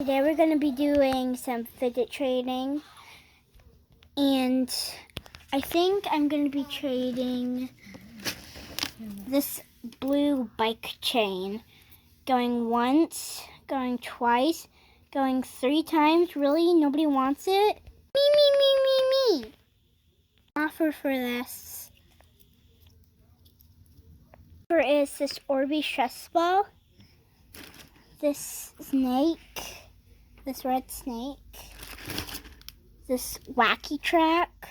Today we're going to be doing some fidget trading, and I think I'm going to be trading this blue bike chain. Going once, going twice, going 3 times. Really? Nobody wants it? Me. Offer for this. Offer is this Orby stress ball, this snake, this red snake, this wacky track,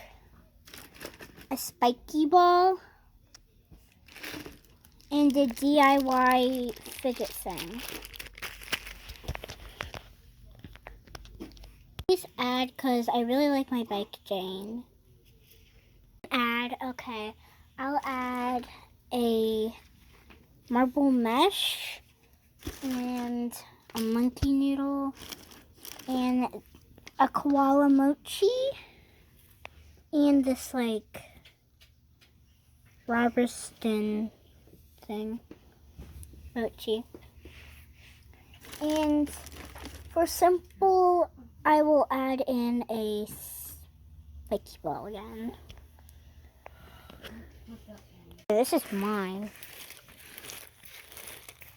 a spiky ball, and a DIY fidget thing. Please add, because I really like my bike chain. Okay. I'll add a marble mesh and a monkey noodle and a koala mochi and this like Robertson thing mochi. And for simple, I will add in a spiky ball again. This is mine.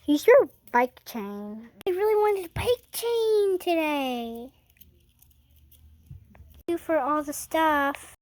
Use your bike chain. I really wanted a bike chain today. Thank you for all the stuff.